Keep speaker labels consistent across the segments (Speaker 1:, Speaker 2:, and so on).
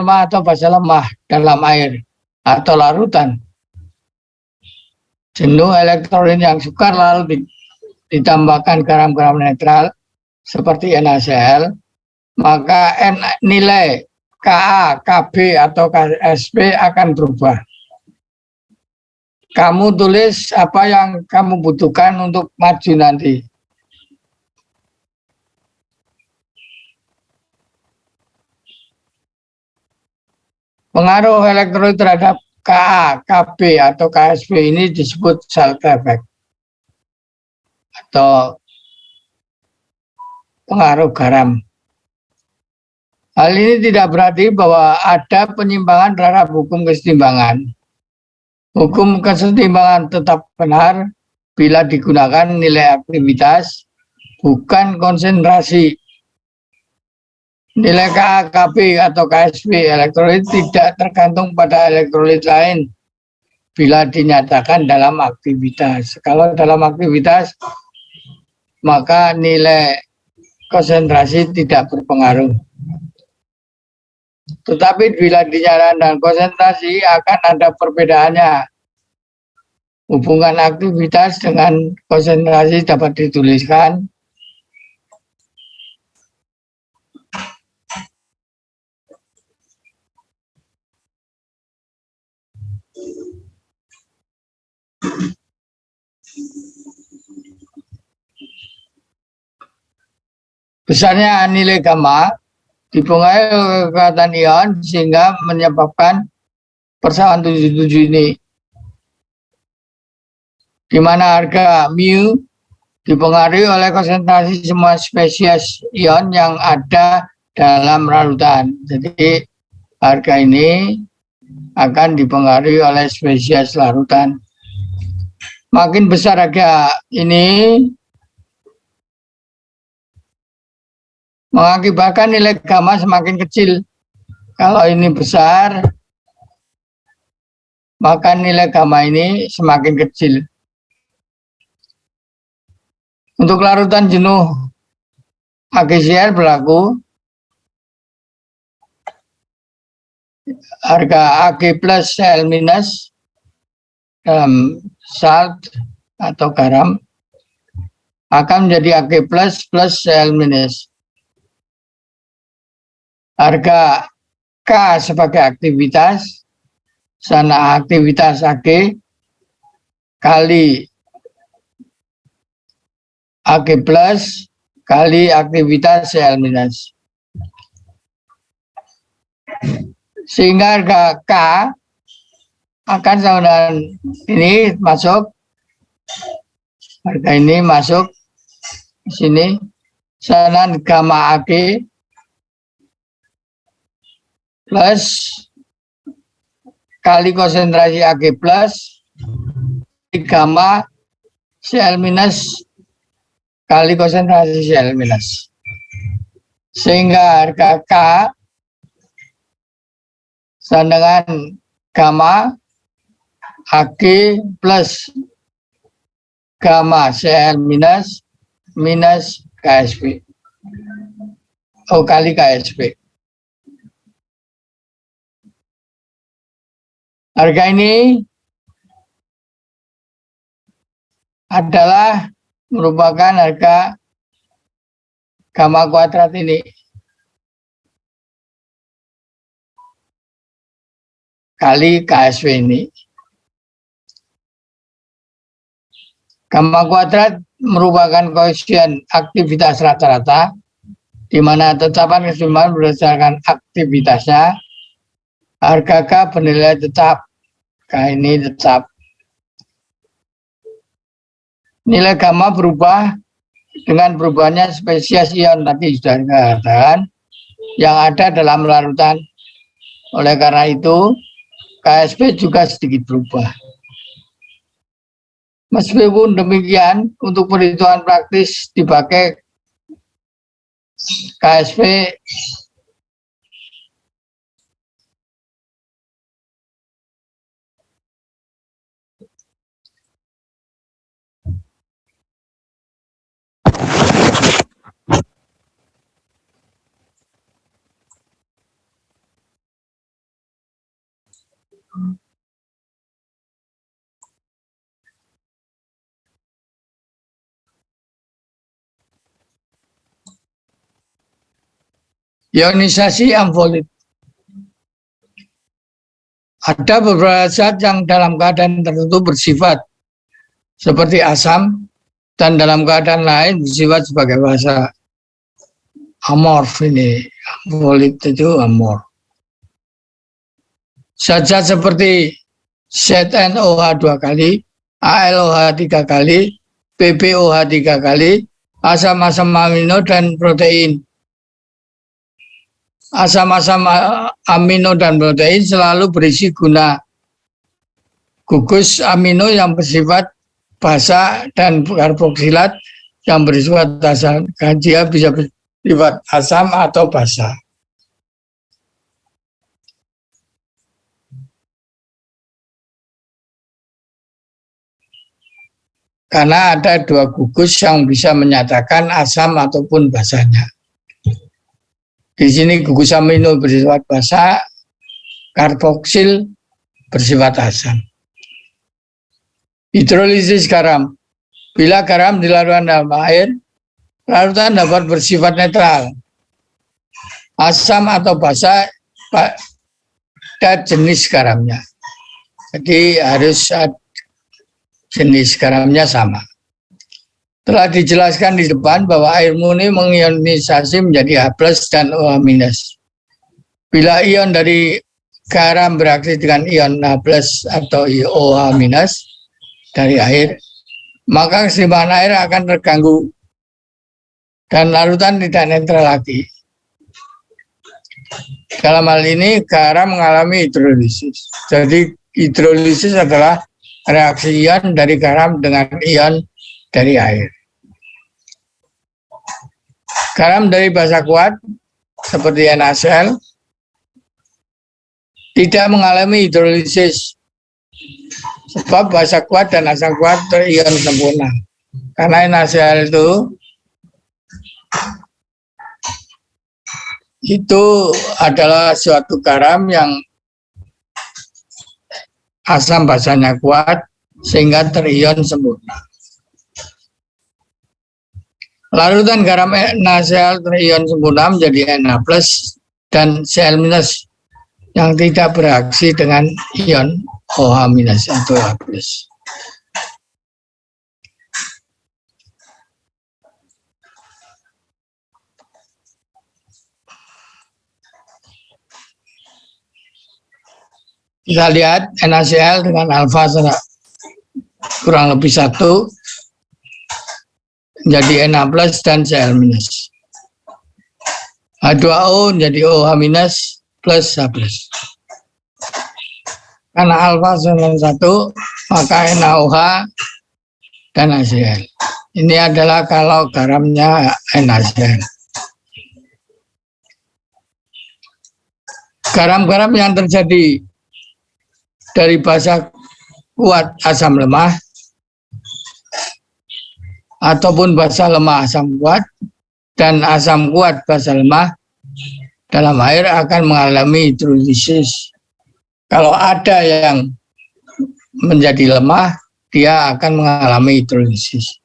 Speaker 1: lemah atau fase lemah dalam air atau larutan. Jenuh elektrolit yang sukar lalu ditambahkan garam-garam netral seperti NaCl, maka nilai Ka, Kb atau Ksp akan berubah. Kamu tulis apa yang kamu butuhkan untuk maju nanti. Pengaruh elektrolit terhadap Ka, Kb atau Ksp ini disebut salt effect atau pengaruh garam. Hal ini tidak berarti bahwa ada penyimpangan terhadap hukum kesetimbangan. Hukum kesetimbangan tetap benar bila digunakan nilai aktivitas, bukan konsentrasi. Nilai Ka, Kb atau Ksp elektrolit tidak tergantung pada elektrolit lain bila dinyatakan dalam aktivitas. Kalau dalam aktivitas, maka nilai konsentrasi tidak berpengaruh. Tetapi bila dinyatakan dalam konsentrasi akan ada perbedaannya. Hubungan aktivitas dengan konsentrasi dapat dituliskan besarnya nilai gamma dipengaruhi kekuatan ion sehingga menyebabkan persamaan 77 ini, di mana harga mu dipengaruhi oleh konsentrasi semua spesies ion yang ada dalam larutan. Jadi harga ini akan dipengaruhi oleh spesies larutan. Makin besar harga ini mengakibatkan nilai gamma semakin kecil. Kalau ini besar, maka nilai gamma ini semakin kecil. Untuk larutan jenuh AgCl berlaku harga Ag plus Cl minus dalam salt atau garam akan menjadi Ag plus plus Cl minus. Harga K sebagai aktivitas, sana aktivitas Ag kali Ag plus kali aktivitas Cl minus. Sehingga harga K akan sama dengan ini masuk, harga ini masuk di sini, sana gamma Ag plus kali konsentrasi Ag plus gamma Cl minus kali konsentrasi Cl minus, sehingga harga K sama dengan gamma Ag plus gamma Cl minus minus Ksp kali Ksp. Harga ini adalah merupakan harga gamma kuadrat ini kali Ksp ini. Gamma kuadrat merupakan koefisien aktivitas rata-rata, di mana tetapan kesetimbangan berdasarkan aktivitasnya. Harga K bernilai tetap, K ini tetap. Nilai gamma berubah dengan perubahannya spesies ion tadi sudah dikatakan yang ada dalam larutan. Oleh karena itu, Ksp juga sedikit berubah. Meskipun demikian, untuk perhitungan praktis dipakai Ksp Ionisasi amfolit. Ada beberapa zat yang dalam keadaan tertentu bersifat seperti asam dan dalam keadaan lain bersifat sebagai basa. Amorf ini, amfolit itu amorf. Zat-zat seperti ZnOH 2 kali, AlOH 3 kali, PbOH 3 kali, asam-asam amino dan protein. Asam-asam amino dan protein selalu berisi guna gugus amino yang bersifat basa dan karboksilat yang bersifat asam. Dia bisa bersifat asam atau basa. Karena ada dua gugus yang bisa menyatakan asam ataupun basanya. Di sini gugus amino bersifat basa, karboksil bersifat asam. Hidrolisis garam. Bila garam dilarutkan dalam air, larutan dapat bersifat netral. Asam atau basa pada jenis garamnya. Jadi harus jenis garamnya sama. Telah dijelaskan di depan bahwa air murni mengionisasi menjadi H+ dan OH-. Bila ion dari garam bereaksi dengan ion H+ atau OH- dari air, maka keseimbangan air akan terganggu dan larutan tidak netral lagi. Dalam hal ini garam mengalami hidrolisis. Jadi hidrolisis adalah reaksi ion dari garam dengan ion dari air. Garam dari basa kuat seperti NaCl tidak mengalami hidrolisis sebab basa kuat dan asam kuat terion sempurna. Karena NaCl itu adalah suatu garam yang asam basanya kuat sehingga terion sempurna. Larutan garam NaCl terion sempurna menjadi Na+ dan Cl- yang tidak bereaksi dengan ion OH- atau H+. Kita lihat NaCl dengan alfa kurang lebih 1 menjadi Na+ dan Cl-. H2O menjadi OH- plus H+. Karena alfa sama 1, maka NaOH dan NaCl. Ini adalah kalau garamnya NaCl. Garam-garam yang terjadi dari basa kuat asam lemah ataupun basa lemah asam kuat dan asam kuat basa lemah dalam air akan mengalami hidrolisis. Kalau ada yang menjadi lemah, dia akan mengalami hidrolisis.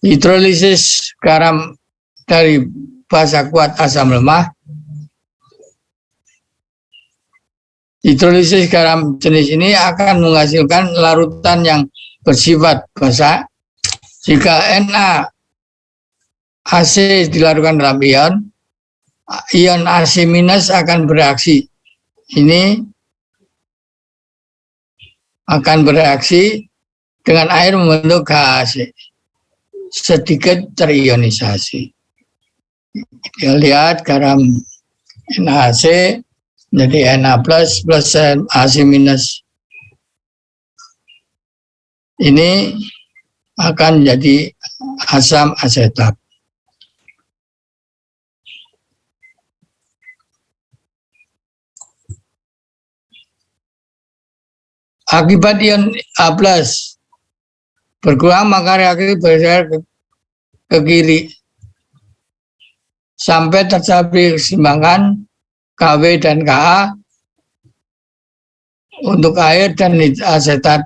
Speaker 1: Hidrolisis garam dari basa kuat asam lemah. Hidrolisis garam jenis ini akan menghasilkan larutan yang bersifat basa. Jika NaAC dilarutkan dalam ion Ac- akan bereaksi. Ini akan bereaksi dengan air membentuk HAC. Sedikit terionisasi. Kita lihat garam NaC menjadi Na+ plus Ac-. Ini akan menjadi asam asetat. Akibat ion A+ berkurang, maka reaksi bergeser ke kiri sampai tercapai keseimbangan Kw dan Ka Untuk air dan asetat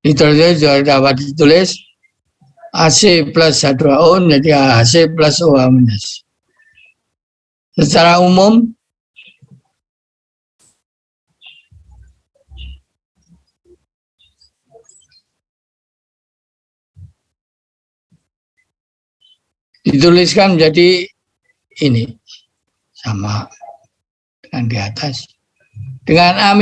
Speaker 1: hidrolisis juga dapat ditulis AC plus H2O menjadi AC plus OH-. Secara umum, dituliskan menjadi ini, sama dengan di atas. Dengan A-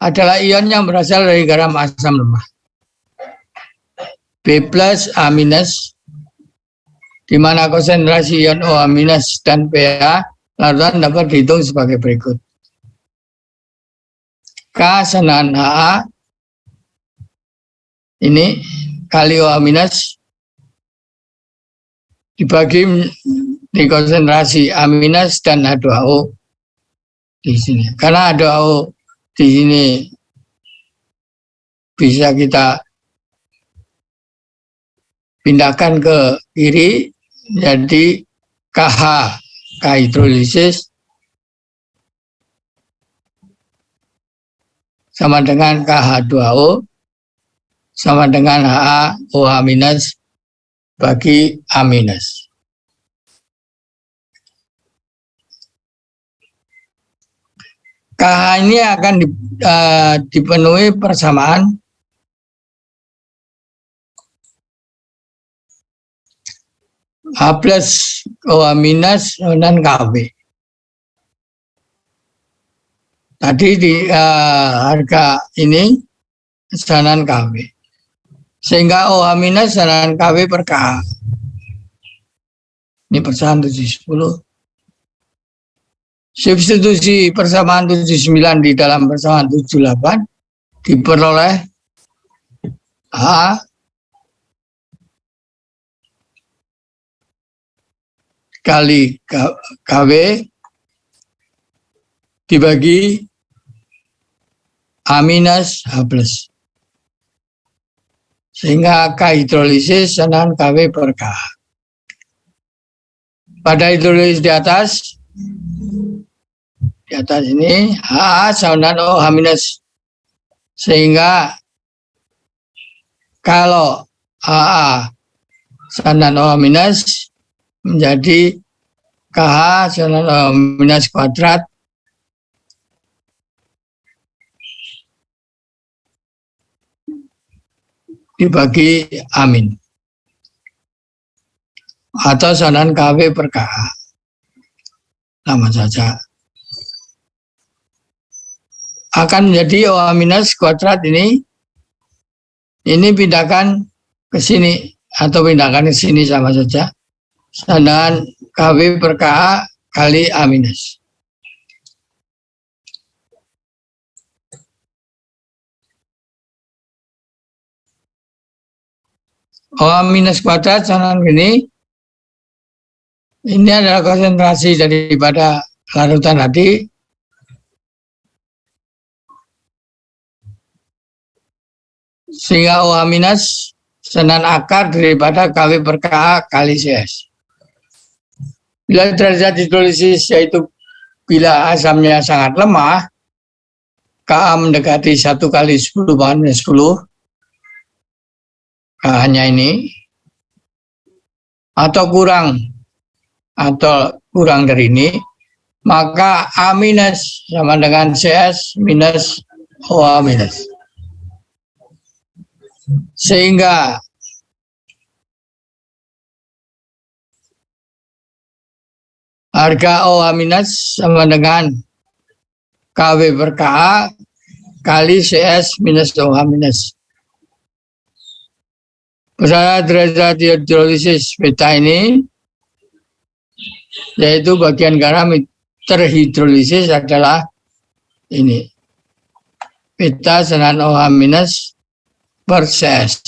Speaker 1: adalah ion yang berasal dari garam asam lemah. B plus A-, di mana konsentrasi ion OH- dan pH larutan dapat dihitung sebagai berikut. K senang Ha, ini kali OH- dibagi di konsentrasi A- dan H2O di sini. Karena H2O di sini bisa kita pindahkan ke kiri, jadi KH, K hidrolisis, sama dengan KH2O, sama dengan HaOH- bagi A-. KH ini akan dipenuhi persamaan H plus OH- dan Kb. Tadi di harga ini sanan Kb. Sehingga OH- sanan Kb per KH. Ini persamaan 710. Substitusi persamaan 79 di dalam persamaan 78 diperoleh H kali Kw dibagi A minus H plus. Sehingga K hidrolisis sanan Kw per KH. Pada hidrolisis di atas ini Ha sama dengan OH-. Sehingga kalau Ha sama dengan OH- menjadi KH sama dengan OH- kuadrat dibagi amin atau sama dengan Kw per KH. Sama saja. Akan menjadi OH- kuadrat ini pindahkan ke sini atau pindahkan ke sini sama saja. Dengan Kw per KH kali A-. OH- kuadrat sama ini adalah konsentrasi daripada larutan tadi. Sehingga OH- senan akar daripada Kw per KH kali CS. Bila derajat hidrolisis yaitu bila asamnya sangat lemah, Ka mendekati 1 kali 10 × 10, Ka-nya ini, atau kurang dari ini, maka A- sama dengan CS minus OH-. Sehingga harga OH- sama dengan Kw per KH kali CS minus OH-. Pada derajat hidrolisis beta ini, yaitu bagian garam terhidrolisis adalah ini. Beta sama OH- per CS.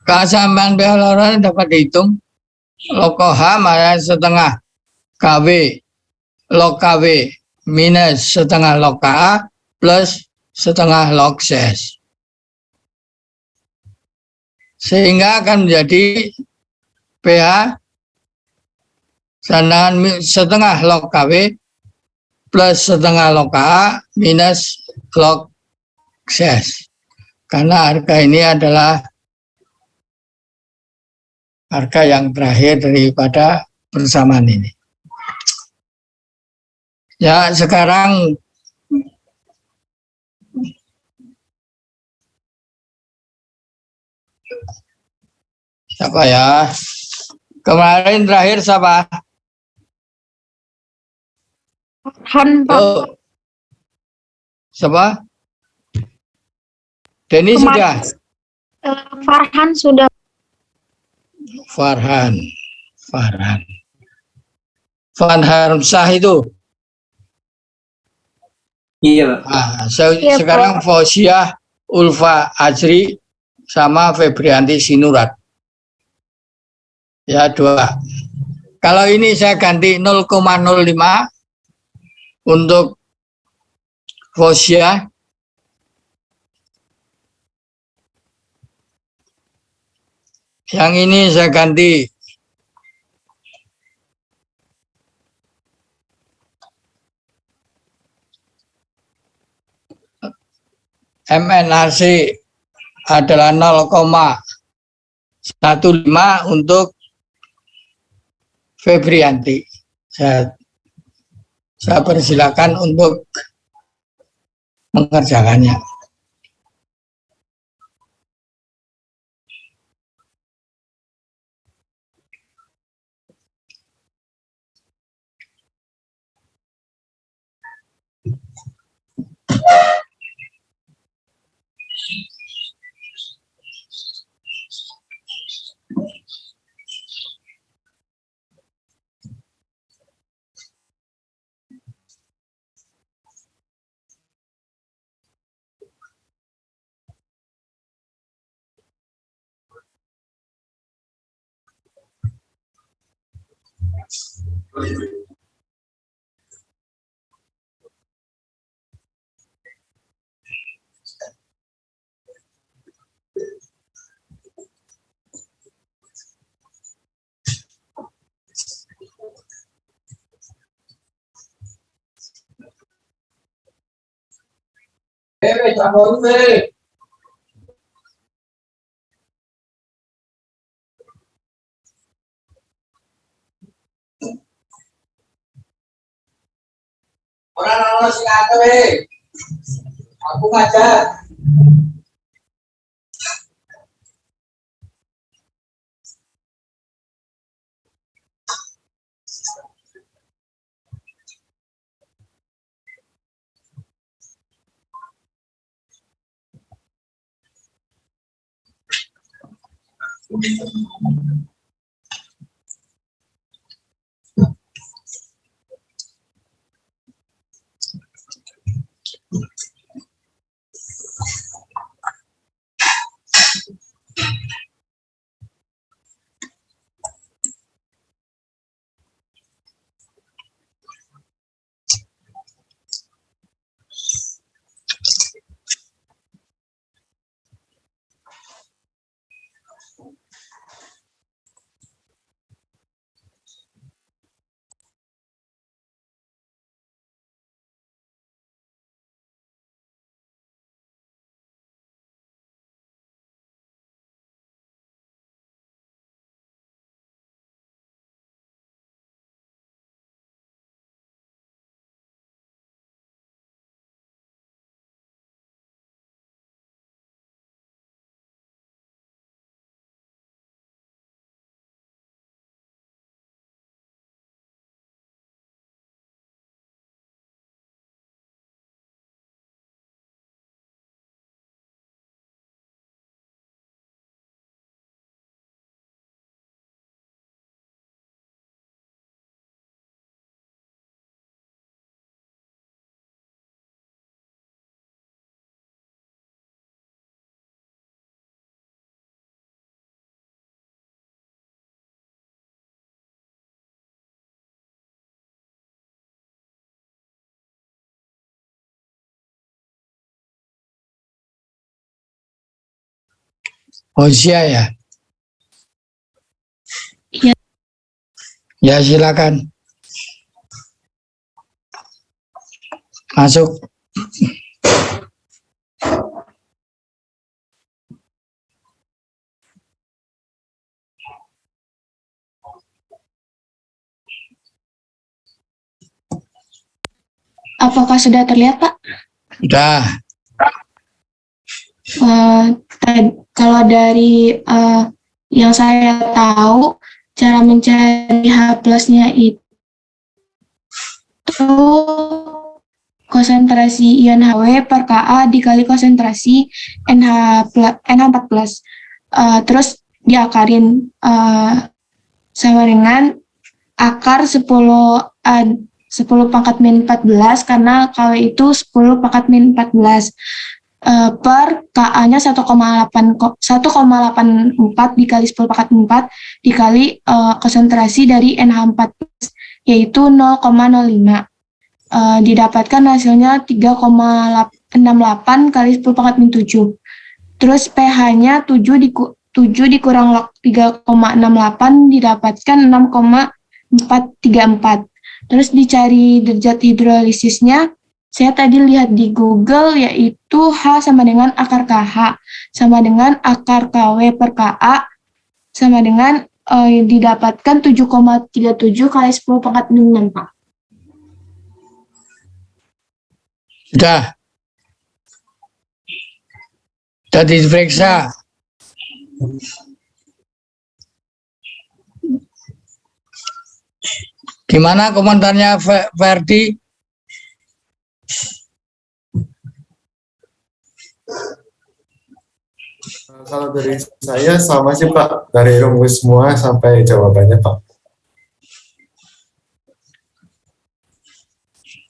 Speaker 1: Kesamaan pH larutan dapat dihitung. Log H mana setengah Kw log Kw minus setengah log Ka plus setengah log CS. sehingga akan menjadi pH sandangan setengah log KW plus setengah log KA minus log CS. Karena harga ini adalah harga yang terakhir daripada persamaan ini. Ya, sekarang siapa ya? Kemarin terakhir siapa?
Speaker 2: Farhan, Pak.
Speaker 1: Oh, siapa? Denny sudah?
Speaker 2: Farhan sudah.
Speaker 1: Farhan. Farhan itu.
Speaker 3: Iya, Pak.
Speaker 2: Iya,
Speaker 1: Sekarang Fauziah Ulfa Ajri sama Febrianti Sinurat. Ya, 2. Kalau ini saya ganti 0,05 untuk Fauziah. Yang ini saya ganti MNRC adalah 0,15 untuk Febrianti. Saya persilakan untuk mengerjakannya. Orang sing aku ngajar. Fauziah ya.
Speaker 2: Ya.
Speaker 1: Ya, silakan. Masuk.
Speaker 2: Apakah sudah terlihat, Pak?
Speaker 1: Sudah.
Speaker 2: Kalau dari yang saya tahu, cara mencari H plusnya itu konsentrasi ion Hw per Ka dikali konsentrasi NH4 plus. Terus diakarin sama dengan akar 10 pangkat min 14 karena Kw itu 10 pangkat min 14 per Ka-nya 1,84 dikali 10 pangkat 4 dikali konsentrasi dari NH4 yaitu 0,05. Didapatkan hasilnya 3,68 kali 10 pangkat min 7. Terus pH-nya 7 dikurang 3,68 didapatkan 6,434. Terus dicari derajat hidrolisisnya, saya tadi lihat di Google yaitu H sama dengan akar KH sama dengan akar KW per Ka sama dengan didapatkan 7,37 kali 10 pangkat min 6, Pak.
Speaker 1: Sudah. Sudah diperiksa. Gimana komentarnya Ferdi?
Speaker 3: Kalau dari saya sama sih Pak, dari rumus semua sampai jawabannya Pak.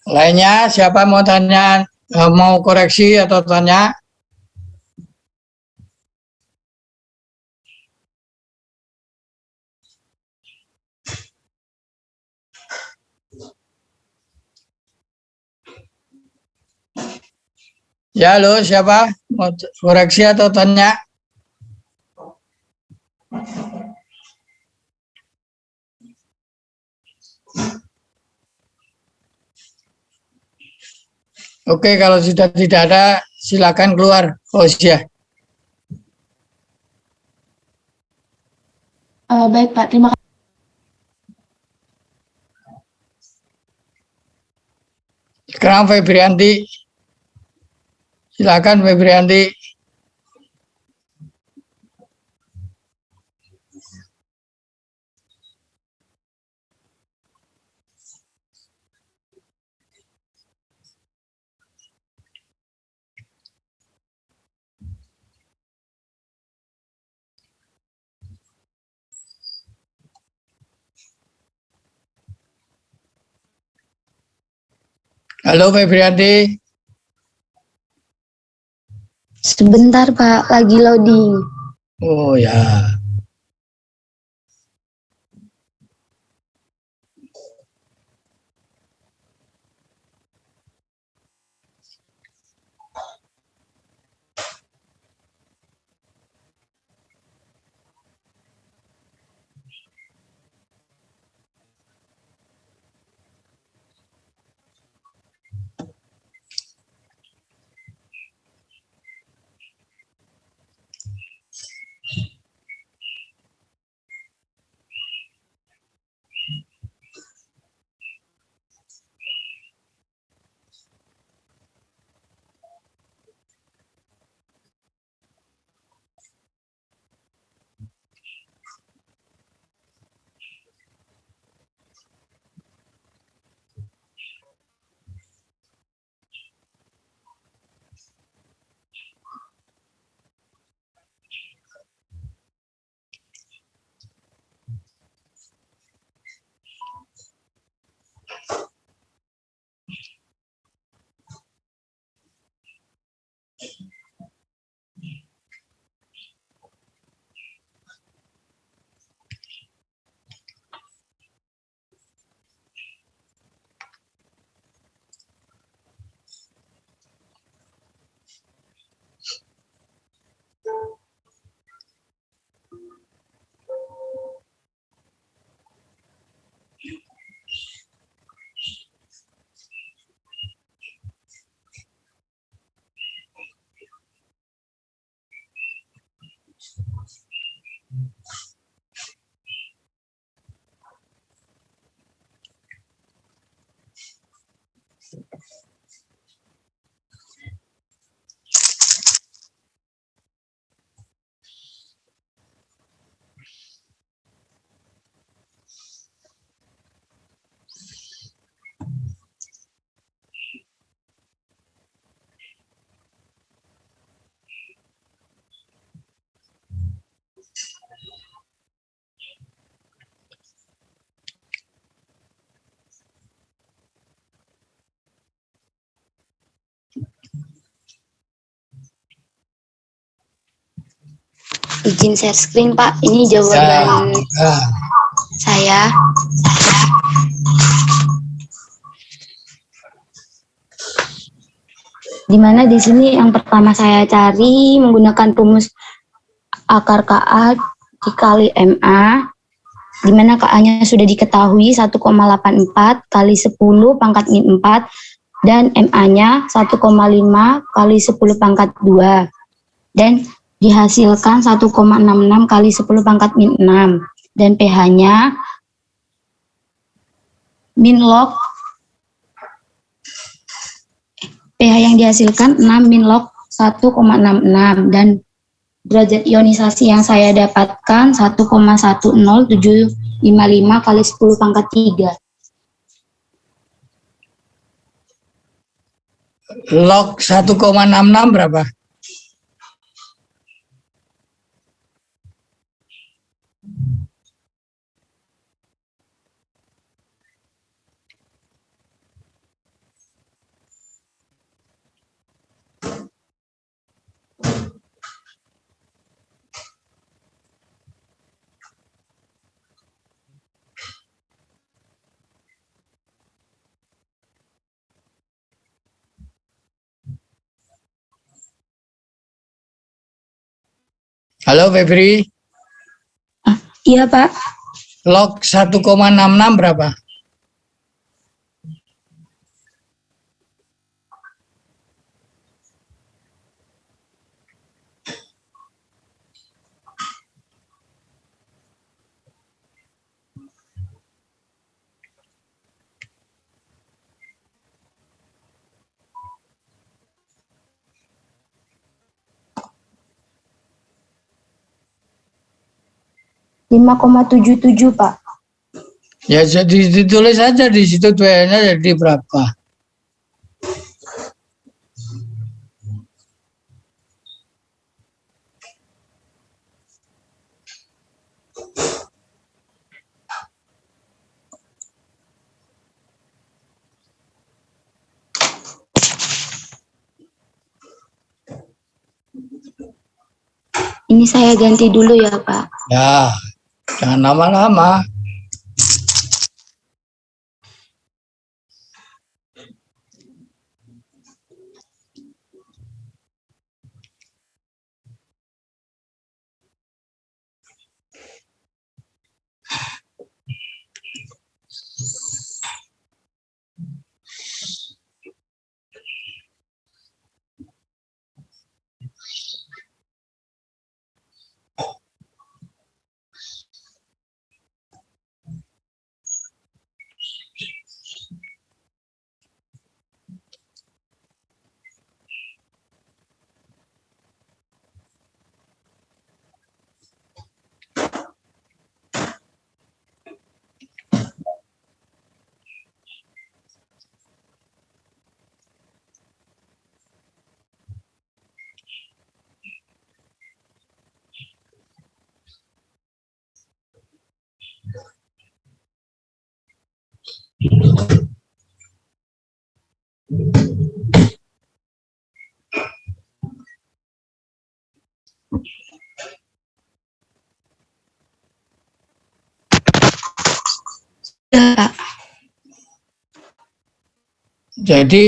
Speaker 1: Lainnya siapa mau tanya, mau koreksi atau tanya? Ya, halo, siapa mau koreksi atau tanya? Oke, kalau sudah tidak ada, silakan keluar. Oh, ya.
Speaker 2: Baik, Pak. Terima kasih.
Speaker 1: Sekarang Febrianti. Silakan Febrianti. Halo Febrianti.
Speaker 2: Sebentar, Pak. Lagi loading.
Speaker 1: Oh ya.
Speaker 4: Izin share screen, Pak. Ini jawaban
Speaker 1: Ya.
Speaker 4: saya. Dimana di sini yang pertama saya cari menggunakan rumus akar KA dikali MA, di mana KA-nya sudah diketahui 1,84 kali 10 pangkat min 4, dan MA-nya 1,5 kali 10 pangkat 2. Dan dihasilkan 1,66 kali 10 pangkat min 6. Dan pH-nya min log, pH yang dihasilkan 6 min log 1,66, dan derajat ionisasi yang saya dapatkan 1,10755 kali 10 pangkat 3.
Speaker 1: Log 1,66 berapa? Halo Febri,
Speaker 4: Iya, Pak.
Speaker 1: log 1,66 berapa?
Speaker 4: ,5,77, Pak.
Speaker 1: Ya jadi ditulis aja di situ pH-nya jadi berapa.
Speaker 4: Ini saya ganti dulu ya, Pak.
Speaker 1: Ya, jangan lama-lama.
Speaker 4: Ya, Pak.
Speaker 1: Jadi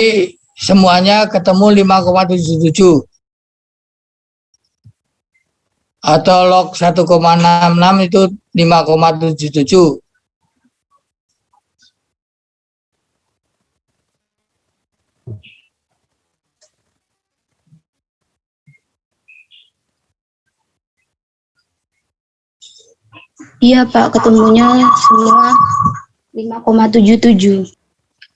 Speaker 1: semuanya ketemu 5,77 atau log 1,66 itu 5,77.
Speaker 4: Iya Pak, ketemunya semua 5,77.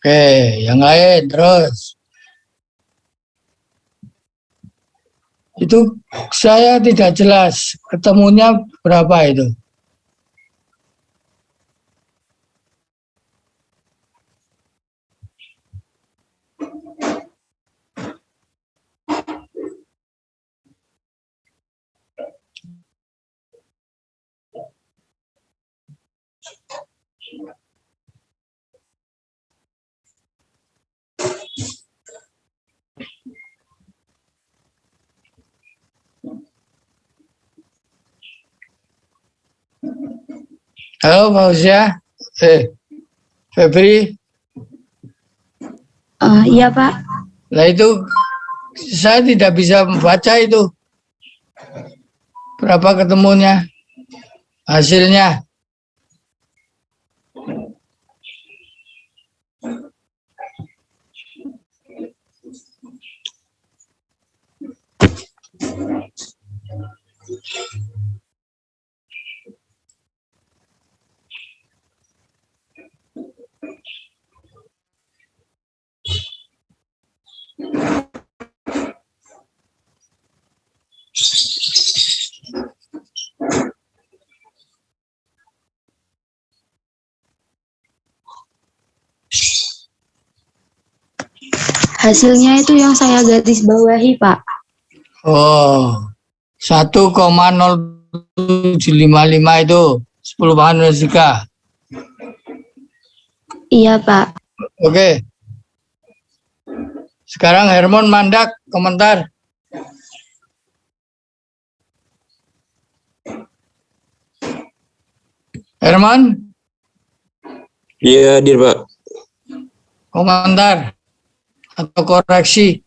Speaker 1: Oke, yang lain terus. Itu saya tidak jelas ketemunya berapa itu. Halo Fauzia, Febri,
Speaker 4: Iya Pak,
Speaker 1: lah itu saya tidak bisa membaca itu berapa ketemunya, hasilnya.
Speaker 4: hasilnya itu yang saya garis bawahi Pak.
Speaker 1: Oh, 1,0755 itu 10 pangkat minus 3.
Speaker 4: Iya Pak.
Speaker 1: Oke. Sekarang Hermon Mandak, komentar. Herman,
Speaker 5: Iya, hadir Pak.
Speaker 1: komentar atau koreksi.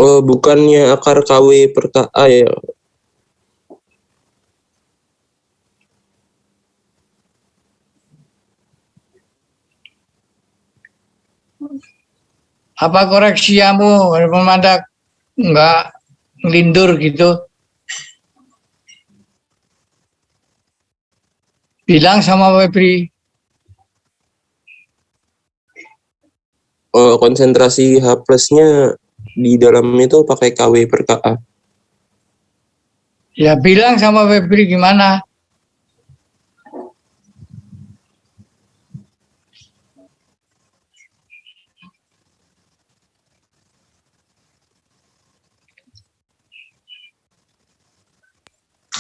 Speaker 5: Oh, bukannya akar KW per KA ya?
Speaker 1: Apa koreksiamu, Herman Mandak? Enggak ngelindur gitu. Bilang sama Febri.
Speaker 5: Oh, konsentrasi H plusnya di dalam itu pakai KW per KA.
Speaker 1: Ya bilang sama Febri gimana?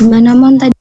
Speaker 4: Gimana Mon tadi?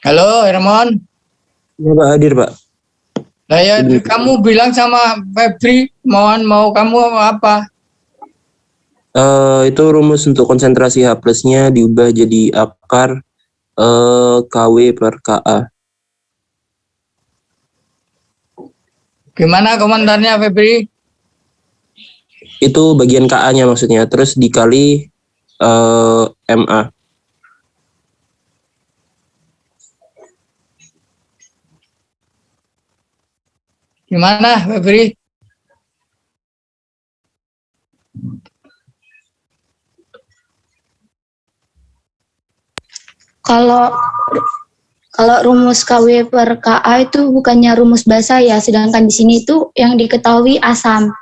Speaker 1: Halo Herman,
Speaker 5: Ya Pak, hadir Pak.
Speaker 1: Nah ya, kamu bilang sama Febri, mau kamu apa?
Speaker 5: Itu rumus untuk konsentrasi H plusnya diubah jadi akar KW per KA.
Speaker 1: Gimana komentarnya Febri?
Speaker 5: Itu bagian KA-nya maksudnya, terus dikali MA.
Speaker 1: Gimana Febri?
Speaker 4: Kalau kalau rumus KW per KA itu bukannya rumus basa ya, sedangkan di sini itu yang diketahui asam.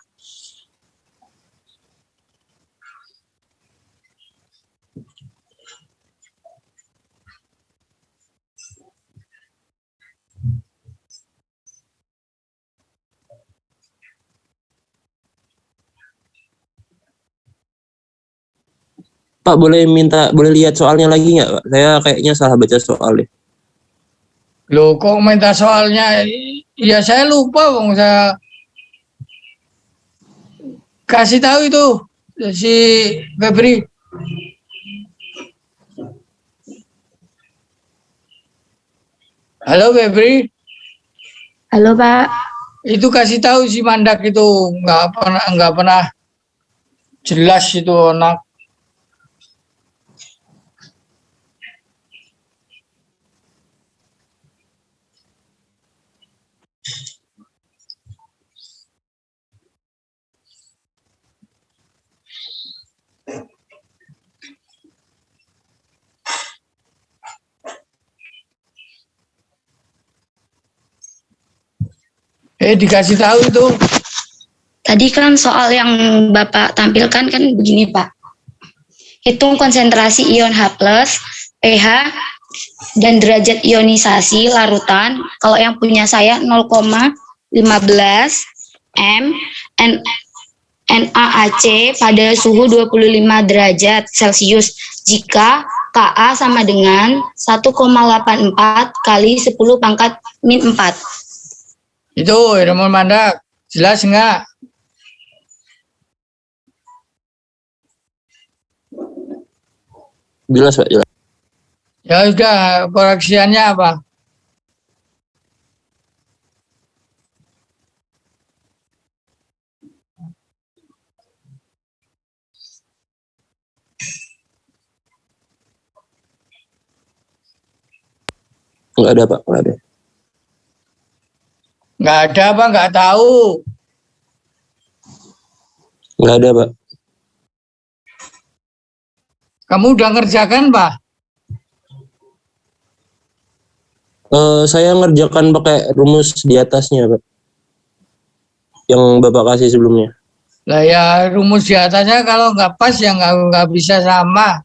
Speaker 5: Pak boleh lihat soalnya lagi nggak Pak? Saya kayaknya salah baca soal deh.
Speaker 1: Loh kok minta soalnya? Ya saya lupa, Bang. Saya kasih tahu itu si Febri. Halo Febri,
Speaker 4: Halo Pak,
Speaker 1: itu kasih tahu si Mandak itu nggak pernah jelas itu anak. Dikasih tahu itu.
Speaker 4: tadi kan soal yang Bapak tampilkan kan begini Pak. Hitung konsentrasi ion H+, pH, dan derajat ionisasi larutan. Kalau yang punya saya 0,15 M NaAC pada suhu 25 derajat Celcius jika Ka sama dengan 1,84 kali 10 pangkat min 4.
Speaker 1: Itu Ramon Mandak. Jelas enggak?
Speaker 5: Jelas Pak, jelas.
Speaker 1: Ya sudah, koreksiannya apa?
Speaker 5: Nggak ada Pak, nggak ada.
Speaker 1: Nggak ada apa? Nggak tahu.
Speaker 5: Nggak ada Pak.
Speaker 1: Kamu udah ngerjakan, Pak?
Speaker 5: Saya ngerjakan pakai rumus di atasnya Pak. Yang Bapak kasih sebelumnya.
Speaker 1: Lah ya rumus di atasnya kalau nggak pas ya nggak bisa sama.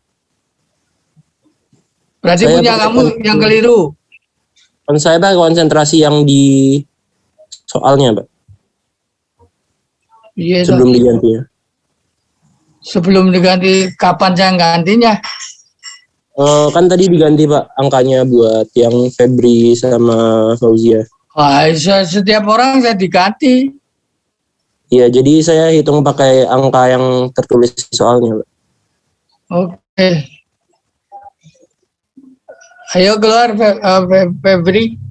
Speaker 1: Berarti
Speaker 5: Saya
Speaker 1: punya
Speaker 5: pakai
Speaker 1: kamu yang keliru.
Speaker 5: Kan saya pakai konsentrasi yang di soalnya Pak,
Speaker 1: Iya,
Speaker 5: sebelum diganti ya.
Speaker 1: sebelum diganti, kapan saya gantinya?
Speaker 5: Kan tadi diganti Pak angkanya buat yang Febri sama Fauzia.
Speaker 1: Wah, setiap orang saya diganti.
Speaker 5: Iya, jadi saya hitung pakai angka yang tertulis di soalnya Pak.
Speaker 1: Oke. Ayo keluar Febri.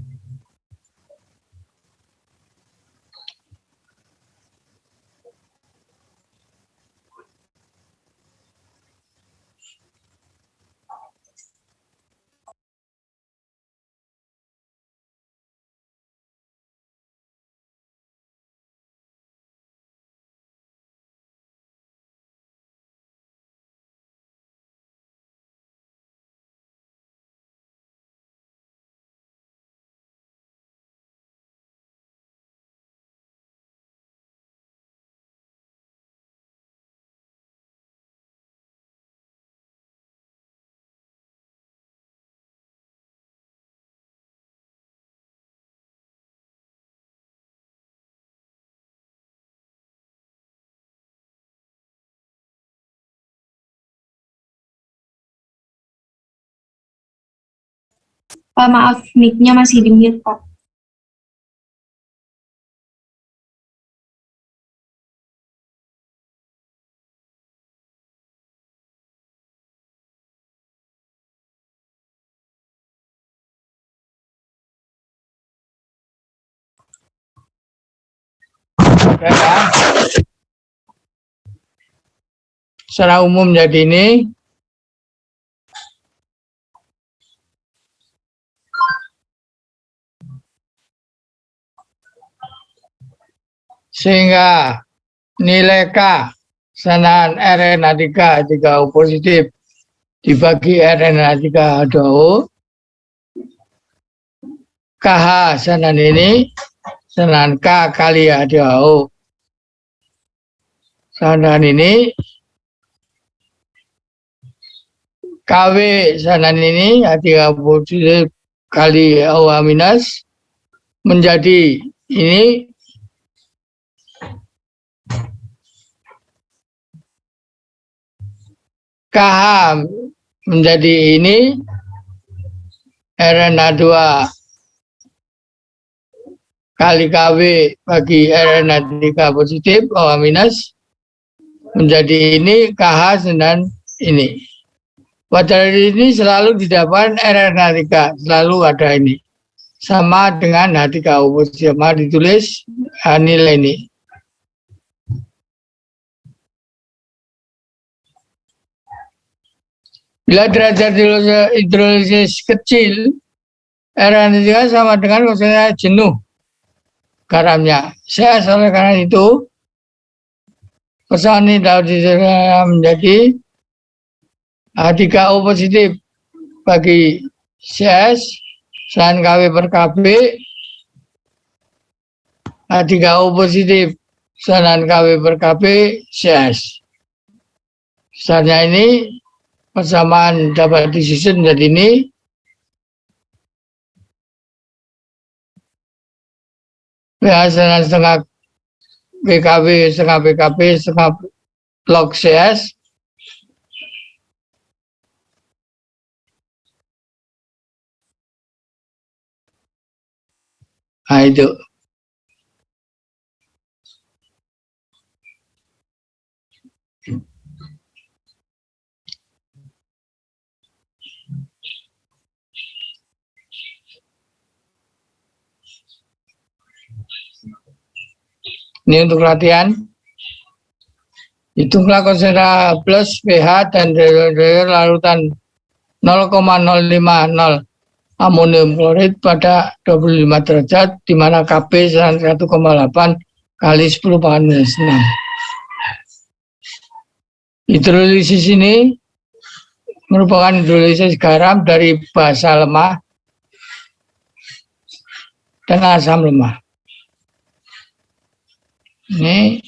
Speaker 2: Pak, maaf, mic-nya masih di mute, Pak.
Speaker 1: Ada ya. Secara umum jadi ini. Sehingga nilai K sanan RNA3 jika O positif dibagi RNA3 H2O, KH sanan ini sanan K kali H2O. Sanan ini KW sanan ini H3 positif kali OH minus menjadi ini KH menjadi ini RNA2 kali KW bagi RNA3 positif OH minus menjadi ini KH dan ini. Pada ini selalu didapatkan RNA3, selalu ada ini. Sama dengan H3O positif, maka ditulis nilai ini. Bila derajat hidrolisis kecil, RNA3 sama dengan konsentrasi jenuh garamnya. Oleh karena itu, pesan ini dapat menjadi H3O positif bagi CS, selain KW per KB, H3O positif, selain KW per KB, CS. Misalnya ini, persamaan dapat disusun menjadi ini. PH setengah PKB, setengah PKB, setengah log CS. Nah itu. Ini untuk latihan. Hitunglah konsentrasi plus pH dan larutan 0,050 amonium klorid pada 25 derajat, di mana Kp 1,8 kali 10 pangkat minus 6. Hidrolisis ini merupakan hidrolisis garam dari basa lemah dan asam lemah. Ini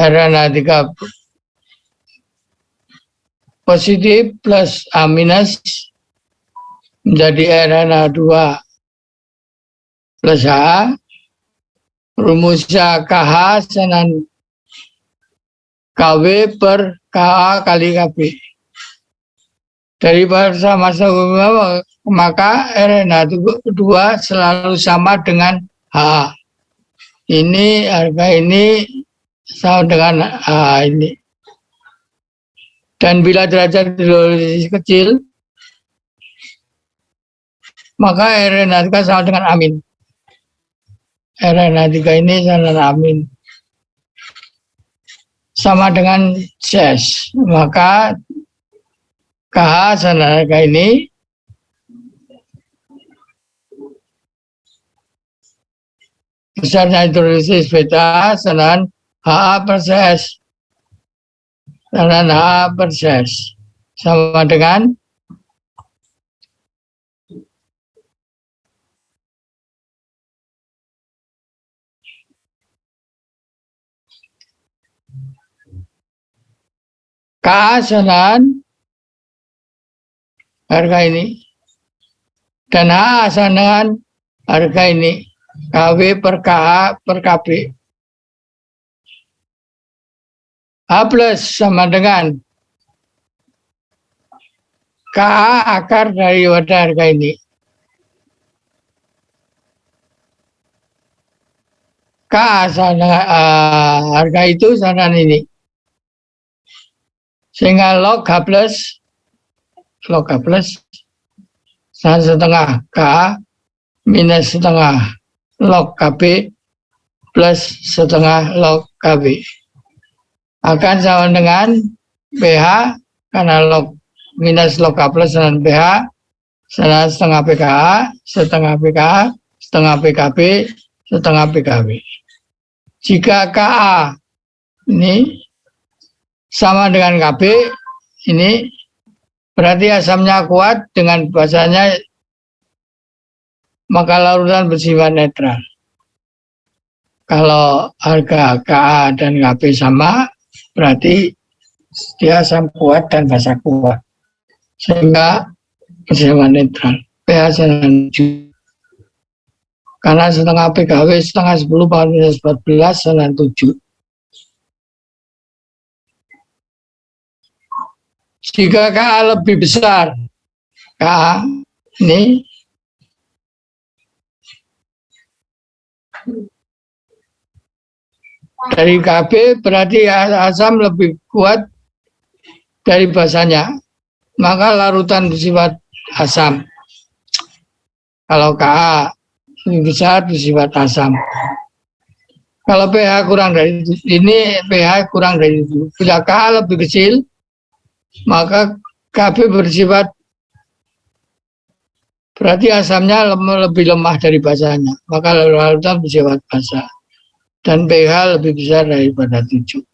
Speaker 1: RNA3 positif plus A minus menjadi RNA2 plus H. Rumusnya KH sanan KW per KA kali KB. Dari masa maka RNA2 selalu sama dengan H. Ini harga ini sama dengan ini. Dan bila derajat hidrolisis kecil, maka RNA3 sama dengan amin. RNA3 ini sama dengan amin. Sama dengan CS. Maka KH sama dengan ini. Besarnya hidrolisis beta sama HA per CS. Dan HA per CS. Sama dengan KA sanan harga ini dan HA sanan harga ini KW per KA per KB. H plus sama dengan KA akar dari wadah harga ini. KA sana harga itu sanan ini. Sehingga log H plus setengah K minus setengah log KB plus setengah log KB akan sama dengan PH karena log minus log K plus dengan PH setengah PKA setengah PKA setengah PKB setengah PKB. Jika KA ini sama dengan KB, ini berarti asamnya kuat dengan basanya, maka larutan bersifat netral. Kalau harga KA dan KB sama, berarti dia asam kuat dan basa kuat, sehingga bersifat netral. pH 7. Karena setengah PKW setengah 10 / minus 14 dengan 7. Jika KA lebih besar, KA ini dari KB berarti asam lebih kuat dari basanya, maka larutan bersifat asam. Kalau KA lebih besar bersifat asam. Kalau pH kurang dari ini, pH kurang dari itu. Bila KA lebih kecil, maka KB bersifat berarti asamnya lebih lemah dari basanya, maka larutan bersifat basa. Dan pH lebih besar daripada 7.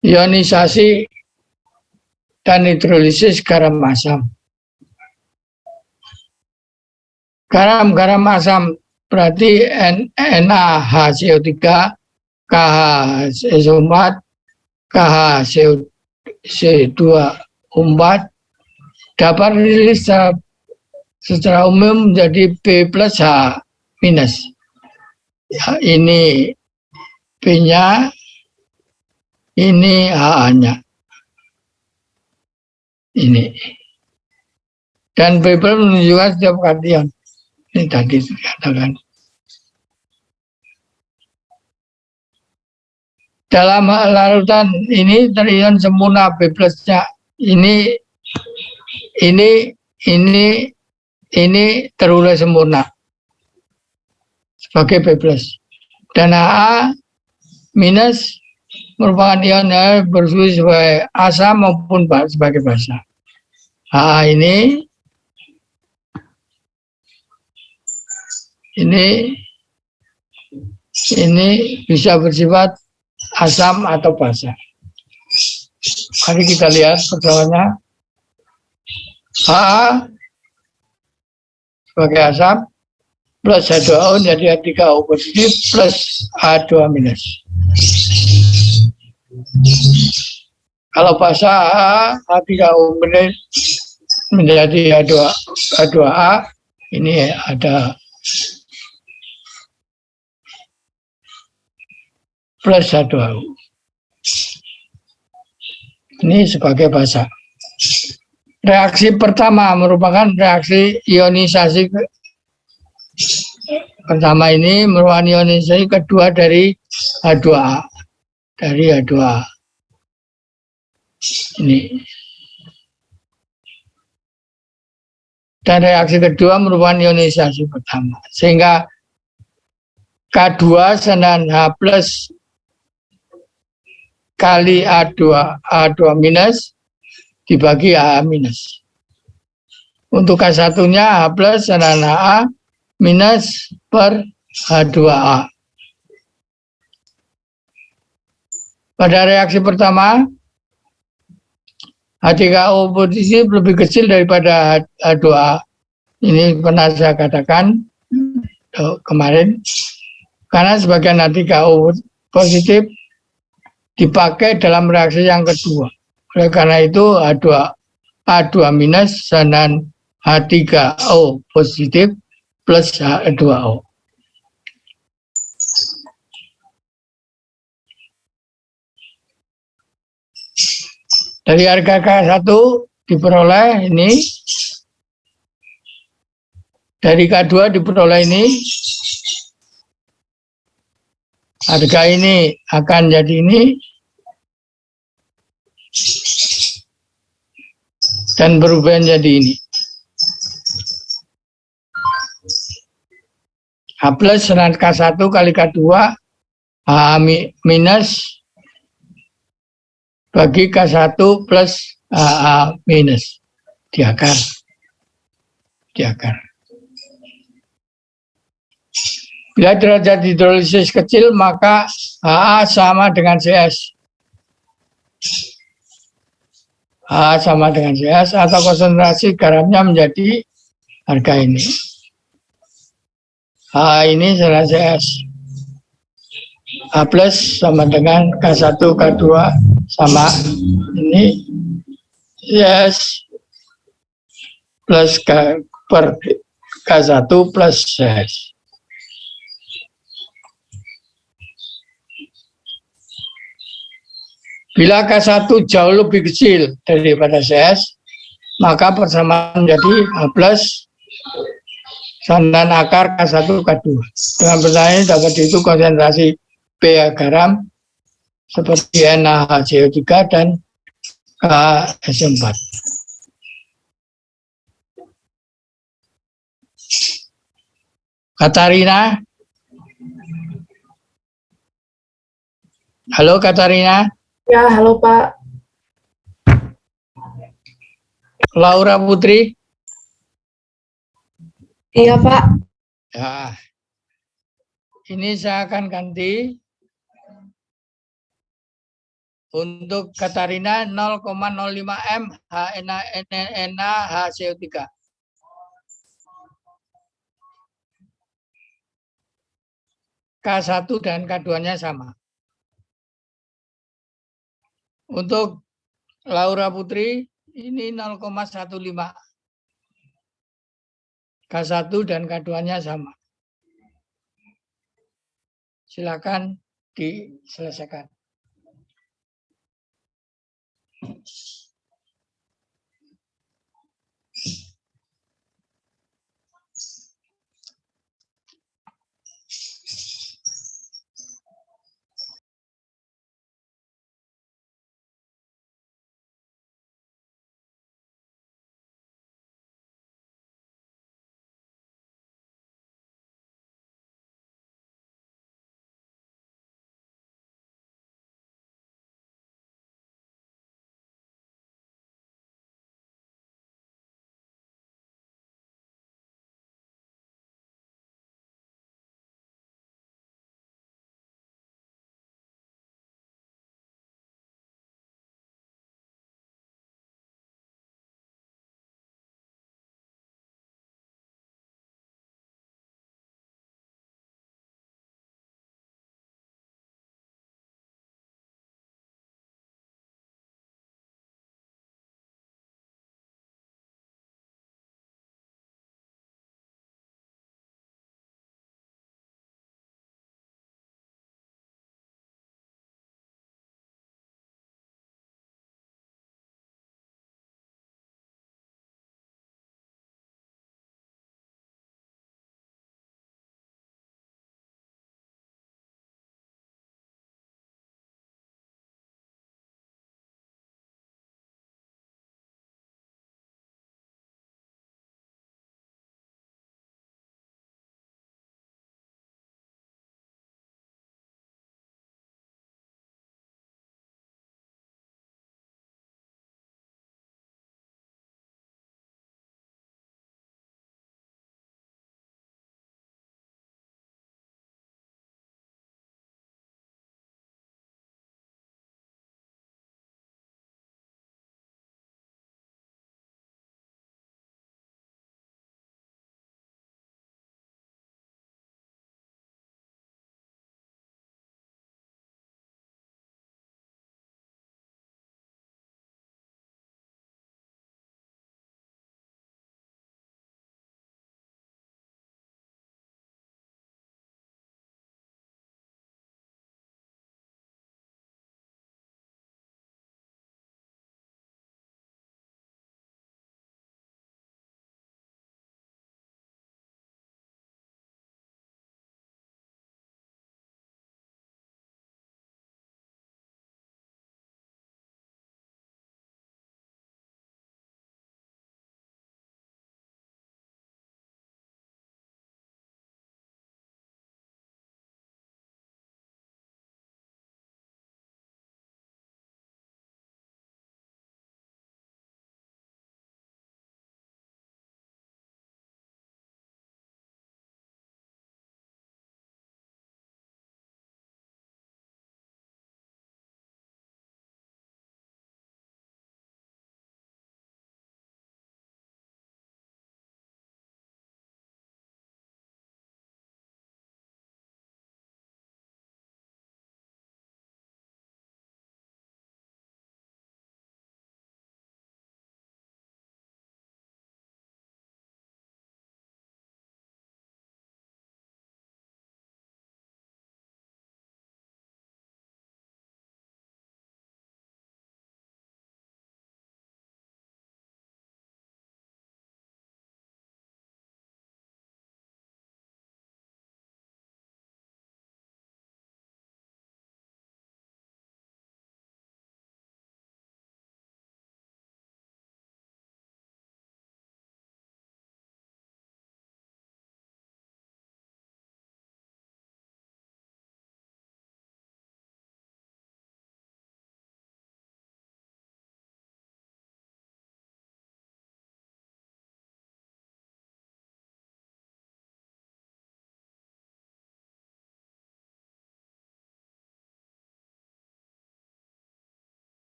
Speaker 1: Ionisasi dan hidrolisis garam asam. Garam asam berarti NaHCO3, KHSO4, KHC2O4 dapat rilis secara umum menjadi B plus H minus. Ya, ini B-nya, ini HA-nya. Ini. Dan B plus menunjukkan setiap kation. Ini tadi dikatakan. Dalam larutan ini terion sempurna B plus-nya ini terurai sempurna sebagai B plus. Dan AA minus merupakan ion yang berfungsi sebagai asam maupun sebagai basa. AA ini bisa bersifat asam atau basa. Mari kita lihat persoalannya. AA sebagai asam plus H2O jadi H3O positif plus H2 minus. Kalau basa H3O minus menjadi H2A, ini ada plus H2O. Ini sebagai basa. Reaksi pertama merupakan reaksi ionisasi pertama ini merupakan ionisasi kedua dari H2A. Dari H2A. Ini. Dan reaksi kedua merupakan ionisasi pertama. Sehingga K2 dengan H plus kali A2 minus dibagi AA minus. Untuk K1-nya H plus dan AA minus per H2A. Pada reaksi pertama, H3O positif lebih kecil daripada H2A. Ini pernah saya katakan kemarin. Karena sebagian H3O positif dipakai dalam reaksi yang kedua. Oleh karena itu A2 minus dan H3O positif plus H2O. Dari harga K1 diperoleh ini, dari K2 diperoleh ini, harga ini akan jadi ini, dan berubah menjadi ini. H plus dengan K1 kali K2 H minus bagi K1 plus H minus di akar. Bila derajat hidrolisis kecil maka HA sama dengan CS. HA sama dengan CS atau konsentrasi garamnya menjadi harga ini. HA ini adalah CS. H plus sama dengan K1, K2 sama ini CS plus K per K1 plus CS. Bila K1 jauh lebih kecil daripada CS, maka persamaan menjadi H plus sandan akar K1, K2. Dengan persamaan ini dapat dihitung konsentrasi pH garam seperti NaHCO3 dan KS4. Katarina? Halo Katarina?
Speaker 6: Ya, halo Pak.
Speaker 1: Laura Putri?
Speaker 6: Iya Pak.
Speaker 1: Ya. Ini saya akan ganti untuk Katarina 0,05 M NaHCO3. K1 dan K2-nya sama. Untuk Laura Putri ini 0,15. K1 dan K2-nya sama. Silakan diselesaikan.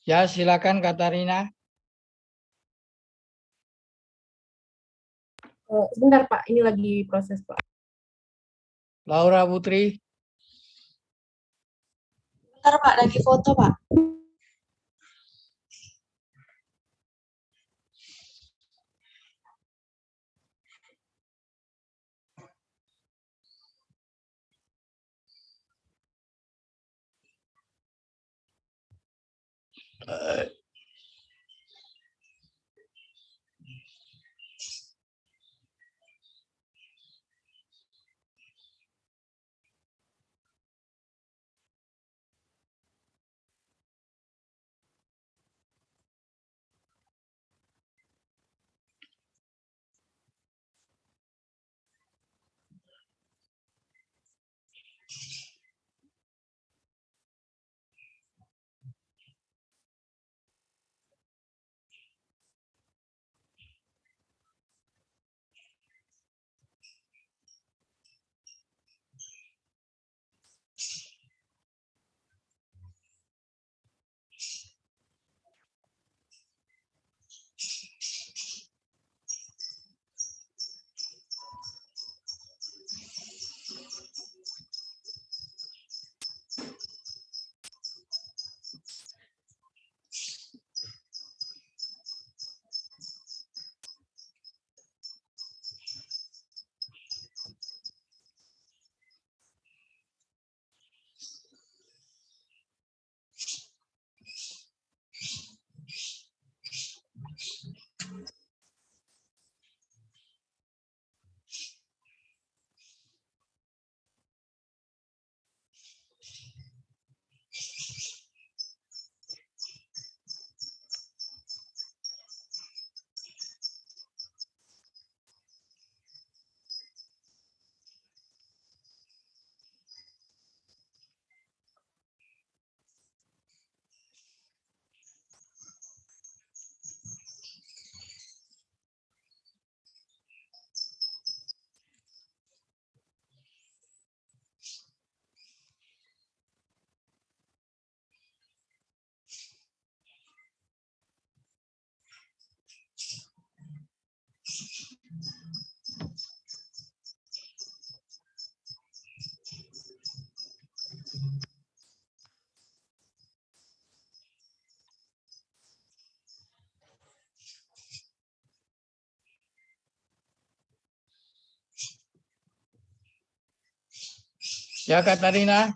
Speaker 1: Ya, silakan Katarina.
Speaker 6: Sebentar Pak, ini lagi proses Pak.
Speaker 1: Laura Putri.
Speaker 2: Bentar Pak, lagi foto Pak.
Speaker 1: Ya, Katarina.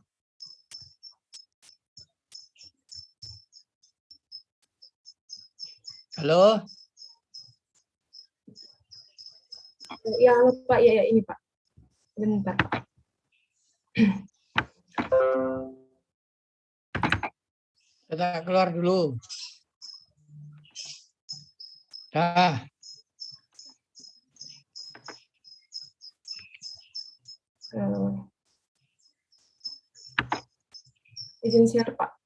Speaker 1: Halo.
Speaker 6: Ya, halo Pak, ya ini Pak. Bentar Pak.
Speaker 1: Kita keluar dulu. Nah,
Speaker 6: Izin share Pak.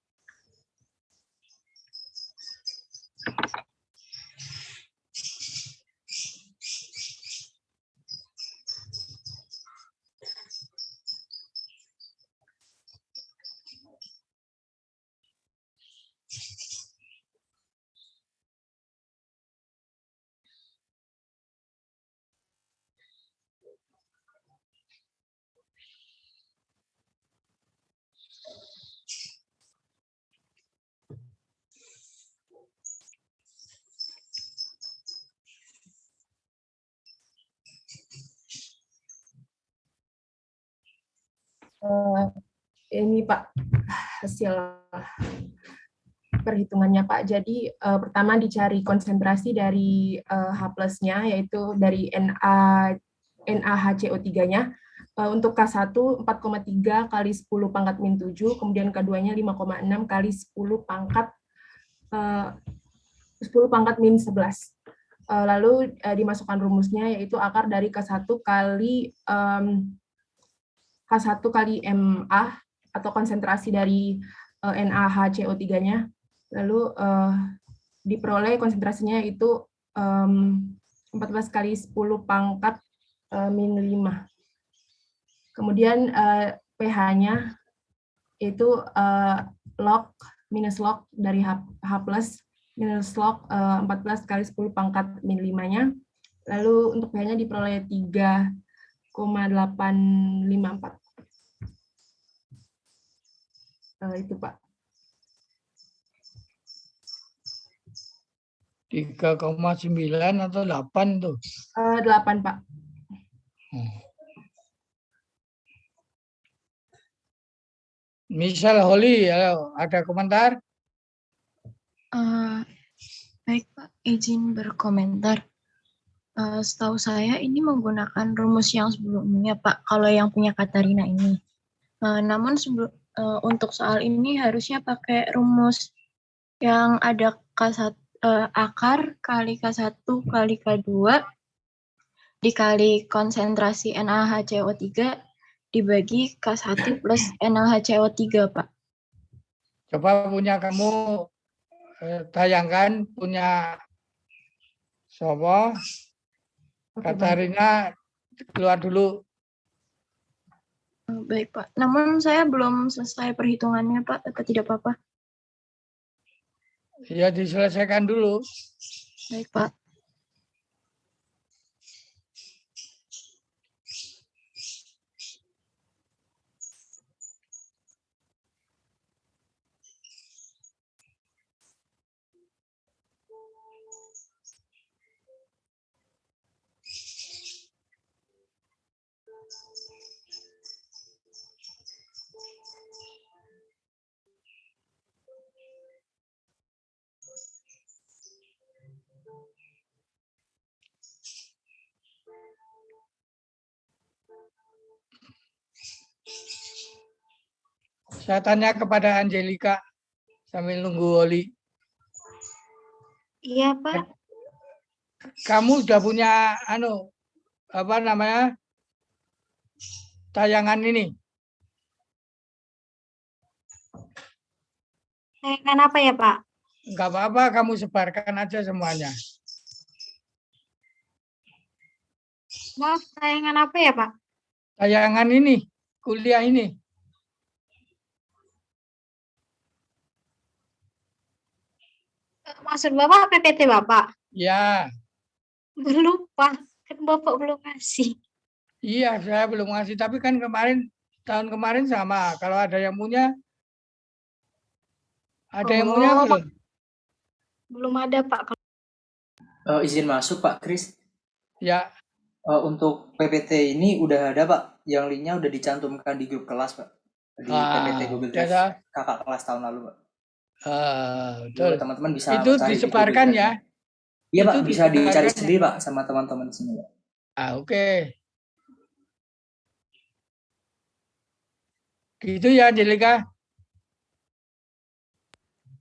Speaker 6: Ini Pak, hasil perhitungannya Pak. Jadi pertama dicari konsentrasi dari H plus-nya, yaitu dari NaHCO3-nya. Untuk K1 4,3 kali 10 pangkat min 7, kemudian K2-nya 5,6 kali 10 pangkat min 11. Lalu dimasukkan rumusnya, yaitu akar dari K1 kali K1 kali MA atau konsentrasi dari NaHCO3-nya. Lalu diperoleh konsentrasinya itu 14 kali 10 pangkat min 5. Kemudian pH-nya itu log minus log dari H plus minus log 14 kali 10 pangkat min 5-nya. Lalu untuk pH-nya diperoleh 3,854. Itu Pak.
Speaker 1: 3,9 atau 8 tuh.
Speaker 6: 8 Pak.
Speaker 1: Misal Holly, ada komentar?
Speaker 2: Baik Pak, izin berkomentar. Setahu saya ini menggunakan rumus yang sebelumnya Pak, kalau yang punya Katarina ini. Namun untuk soal ini harusnya pakai rumus yang ada K1, akar kali K1 kali K2 dikali konsentrasi NaHCO3 dibagi K1 plus NaHCO3 Pak.
Speaker 1: Coba punya kamu tayangkan punya Sopo,
Speaker 6: Oke, Pak.
Speaker 1: Katarina keluar dulu.
Speaker 2: Baik Pak, namun saya belum selesai perhitungannya Pak, apa tidak apa-apa?
Speaker 1: Ya diselesaikan dulu.
Speaker 2: Baik Pak.
Speaker 1: Saya tanya kepada Angelika sambil nunggu Oli.
Speaker 4: Iya, Pak.
Speaker 1: Kamu sudah punya tayangan ini?
Speaker 4: Tayangan apa ya, Pak?
Speaker 1: Enggak apa-apa, kamu sebarkan aja semuanya.
Speaker 4: Maaf, tayangan apa ya, Pak?
Speaker 1: Tayangan ini, kuliah ini.
Speaker 4: Maksud Bapak PPT Bapak?
Speaker 1: Ya,
Speaker 4: Belum, Pak. Kan Bapak belum ngasih.
Speaker 1: iya saya belum ngasih, tapi kan tahun kemarin sama. Kalau ada yang punya,
Speaker 4: Oh,
Speaker 1: belum?
Speaker 4: belum ada, Pak.
Speaker 7: Izin masuk Pak Kris.
Speaker 1: Ya,
Speaker 7: Untuk PPT ini udah ada Pak, yang linknya udah dicantumkan di grup kelas Pak, di PPT Google
Speaker 1: udah,
Speaker 7: Drive kakak kelas tahun lalu Pak.
Speaker 1: betul.
Speaker 7: Teman-teman bisa
Speaker 1: Itu
Speaker 7: cari di
Speaker 1: disebarkan
Speaker 7: Google
Speaker 1: ya?
Speaker 7: Drive. Iya Pak,
Speaker 1: Itu
Speaker 7: bisa dicari
Speaker 1: disebarkan ya?
Speaker 7: sendiri Pak sama teman-teman di sini Pak.
Speaker 1: Oke. Gitu ya, Angelika?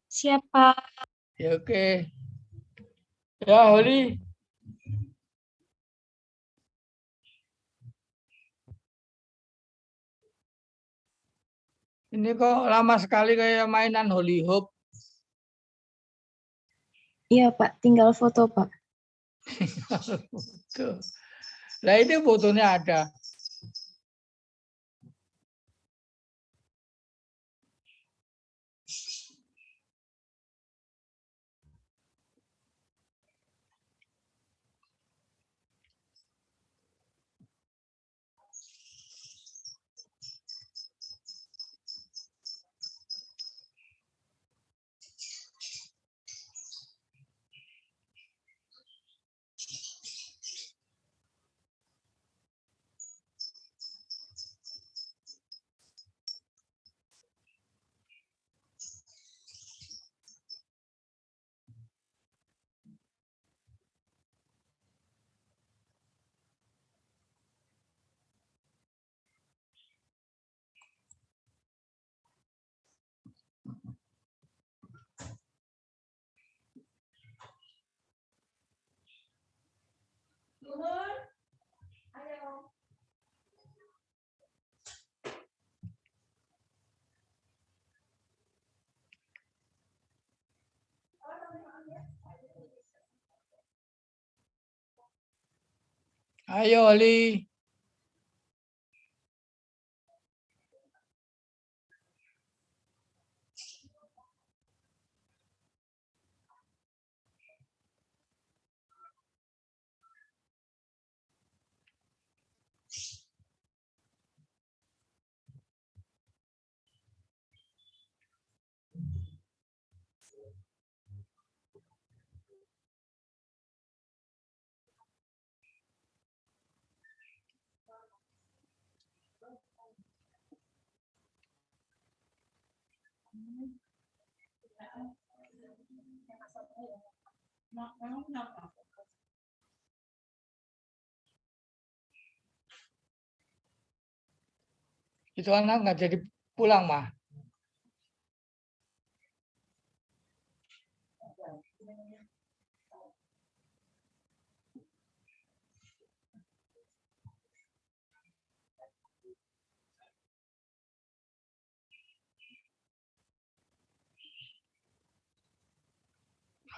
Speaker 4: Siapa?
Speaker 1: Ya, oke. Ya, Holly. Ini kok lama sekali kayak mainan Holly Hoop.
Speaker 2: Iya Pak, tinggal foto Pak.
Speaker 1: Tuh. Nah, itu fotonya ada. Ayo, Holly. Itu anak nggak jadi pulang, mah.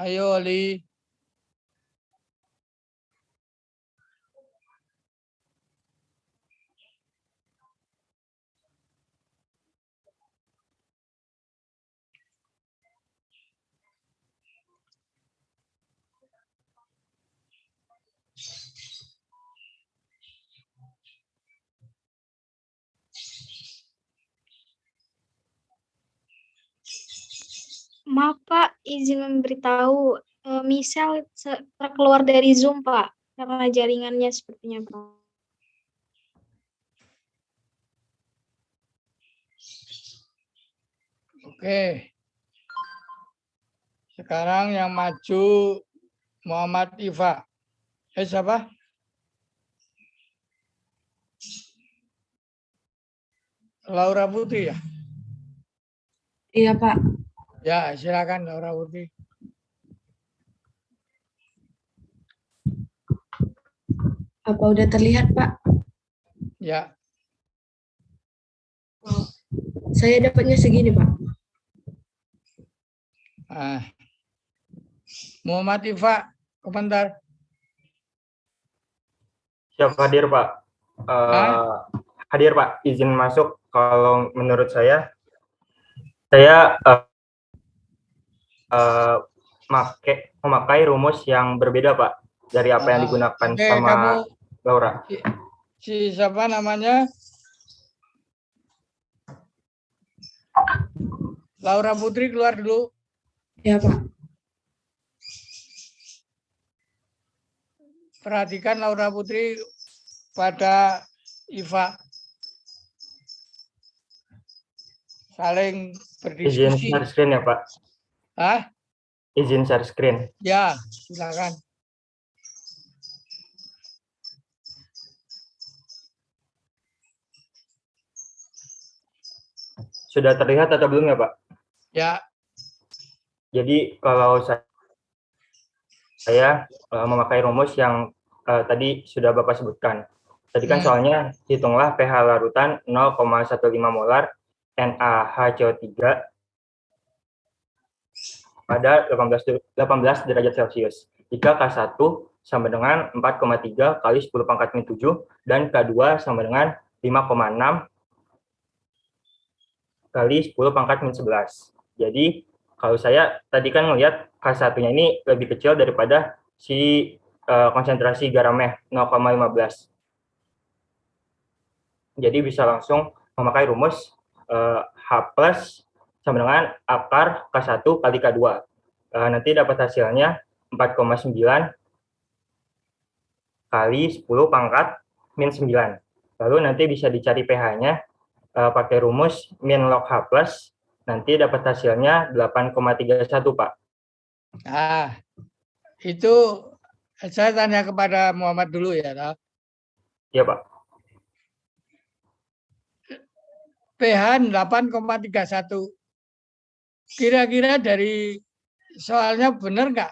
Speaker 1: Ayo, Oli.
Speaker 8: Maaf Pak, izin memberitahu, Michelle terkeluar dari Zoom Pak, karena jaringannya sepertinya Pak.
Speaker 1: Oke. Sekarang yang maju Muhammad Iva. Siapa? Laura Putri ya?
Speaker 2: Iya, Pak.
Speaker 1: Ya, silakan Laura Putri.
Speaker 2: Apa udah terlihat, Pak?
Speaker 1: Ya,
Speaker 2: Saya dapatnya segini, Pak.
Speaker 1: Muhammad Iva, komentar.
Speaker 9: Siap hadir Pak. Hadir Pak, izin masuk. Kalau menurut saya memakai rumus yang berbeda Pak dari apa yang digunakan sama Laura.
Speaker 1: Si siapa namanya? Laura Putri keluar dulu.
Speaker 2: Ya, Pak.
Speaker 1: Perhatikan Laura Putri pada Iva. Saling
Speaker 9: Izin
Speaker 1: berdiskusi.
Speaker 9: share screen ya Pak. Izin share screen.
Speaker 1: Ya, silakan.
Speaker 9: Sudah terlihat atau belum ya Pak?
Speaker 1: Ya.
Speaker 9: Jadi kalau saya memakai rumus yang tadi sudah Bapak sebutkan. Tadi kan soalnya hitunglah pH larutan 0,15 molar NaHCO3 pada 18 derajat Celcius. Jika K1 sama dengan 4,3 kali 10 pangkat min 7 dan K2 sama dengan 5,6 kali 10 pangkat min 11. Jadi kalau saya tadi kan melihat K1-nya ini lebih kecil daripada si konsentrasi garamnya 0,15. Jadi bisa langsung memakai rumus H plus sama dengan akar K1 kali K2. Nanti dapat hasilnya 4,9 kali 10 pangkat min 9. Lalu nanti bisa dicari pH-nya pakai rumus min log H plus, nanti dapat hasilnya 8,31 Pak.
Speaker 1: Nah, itu saya tanya kepada Muhammad dulu ya.
Speaker 9: Iya Pak.
Speaker 1: pH 8,31. Kira-kira dari soalnya benar nggak?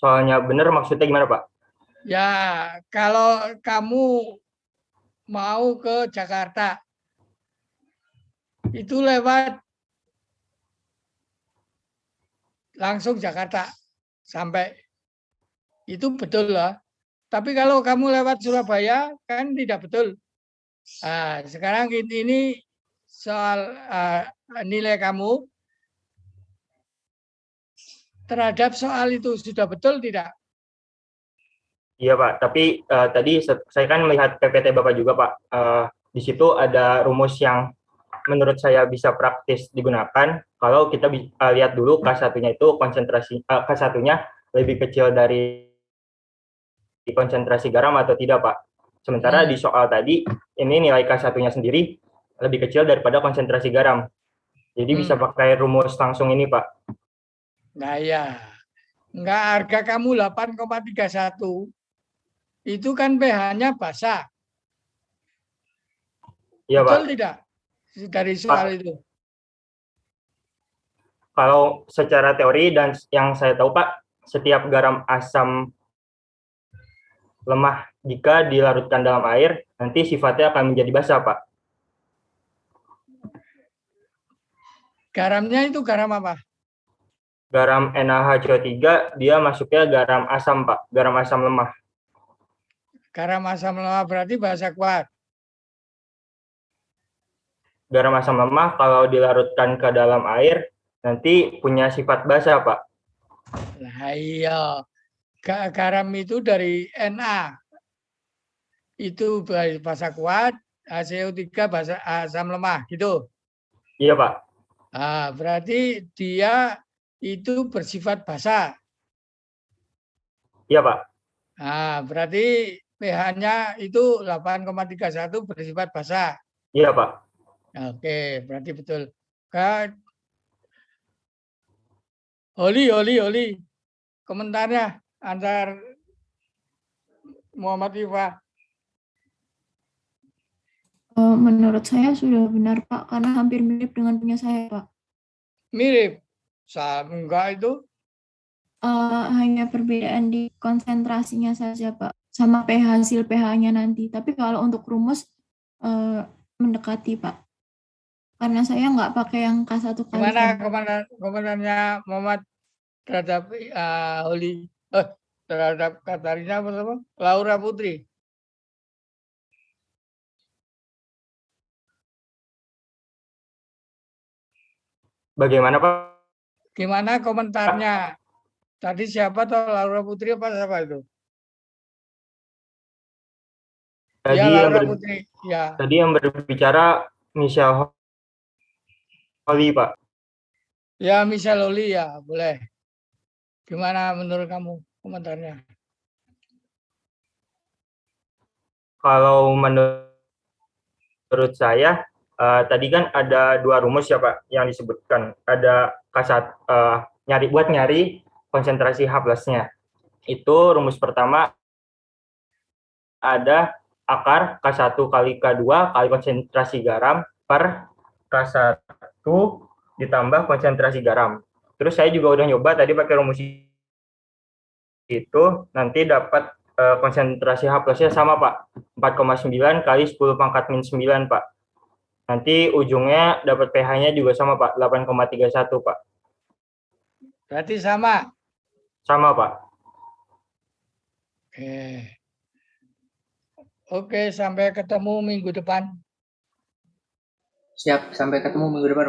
Speaker 9: Soalnya benar maksudnya gimana Pak?
Speaker 1: Ya, kalau kamu mau ke Jakarta, itu lewat langsung Jakarta sampai itu betul lah. Tapi kalau kamu lewat Surabaya kan tidak betul. Nah, sekarang ini soal nilai kamu terhadap soal itu sudah betul tidak?
Speaker 9: Iya Pak, tapi tadi saya kan melihat PPT Bapak juga Pak. Di situ ada rumus yang menurut saya bisa praktis digunakan kalau kita lihat dulu K1-nya itu konsentrasi K1-nya lebih kecil dari konsentrasi garam atau tidak Pak. Sementara di soal tadi, ini nilai K1-nya sendiri lebih kecil daripada konsentrasi garam. Jadi bisa pakai rumus langsung ini, Pak.
Speaker 1: Nah ya, enggak, harga kamu 8,31. Itu kan pH-nya basah.
Speaker 9: Iya, Pak.
Speaker 1: Betul tidak? Dari soal itu.
Speaker 9: Kalau secara teori dan yang saya tahu, Pak, setiap garam asam lemah jika dilarutkan dalam air, nanti sifatnya akan menjadi basah, Pak.
Speaker 1: Garamnya itu garam apa?
Speaker 9: Garam NaHCO3, dia masuknya garam asam, Pak. Garam asam lemah.
Speaker 1: Garam asam lemah berarti basa kuat.
Speaker 9: Garam asam lemah kalau dilarutkan ke dalam air, nanti punya sifat basah, Pak.
Speaker 1: Nah iya, garam itu dari Na. Itu basa kuat, HCO3 basa asam lemah, gitu.
Speaker 9: Iya, Pak.
Speaker 1: Nah, berarti dia itu bersifat basah.
Speaker 9: Iya, Pak.
Speaker 1: Nah, berarti pH-nya itu 8,31 bersifat basah.
Speaker 9: Iya, Pak.
Speaker 1: Oke, berarti betul. Kak, Oli. Komentarnya antar Muhammad Ifa.
Speaker 2: Menurut saya sudah benar, Pak, karena hampir mirip dengan punya saya, Pak.
Speaker 1: Mirip. Enggak itu.
Speaker 2: Hanya perbedaan di konsentrasinya saja, Pak, sama hasil pH-nya nanti. Tapi kalau untuk rumus mendekati, Pak. Karena saya nggak pakai yang K1 kali
Speaker 1: Gimana
Speaker 2: M.
Speaker 1: komentarnya Muhammad terhadap Oli? Terhadap Katarina apa? Laura Putri.
Speaker 9: Bagaimana, Pak?
Speaker 1: Gimana komentarnya? Tadi siapa tuh, Laura Putri apa siapa itu?
Speaker 9: Tadi
Speaker 1: Ya,
Speaker 9: yang
Speaker 1: Laura Putri. Ya.
Speaker 9: Tadi yang berbicara Michelle Holly, Pak.
Speaker 1: Ya, Michelle Oli ya, boleh. Gimana menurut kamu komentarnya?
Speaker 9: Kalau menurut saya, tadi kan ada dua rumus ya, Pak, yang disebutkan. Ada K1, nyari konsentrasi H+-nya. Itu rumus pertama ada akar K1 kali K2 kali konsentrasi garam per K1 ditambah konsentrasi garam. Terus saya juga udah nyoba tadi pakai rumus itu, nanti dapat konsentrasi H+-nya sama, Pak. 4,9 kali 10 pangkat min 9, Pak. Nanti ujungnya dapat pH-nya juga sama, Pak. 8,31, Pak.
Speaker 1: Berarti sama.
Speaker 9: Sama, Pak.
Speaker 1: Oke, sampai ketemu minggu depan.
Speaker 7: Siap, sampai ketemu minggu depan.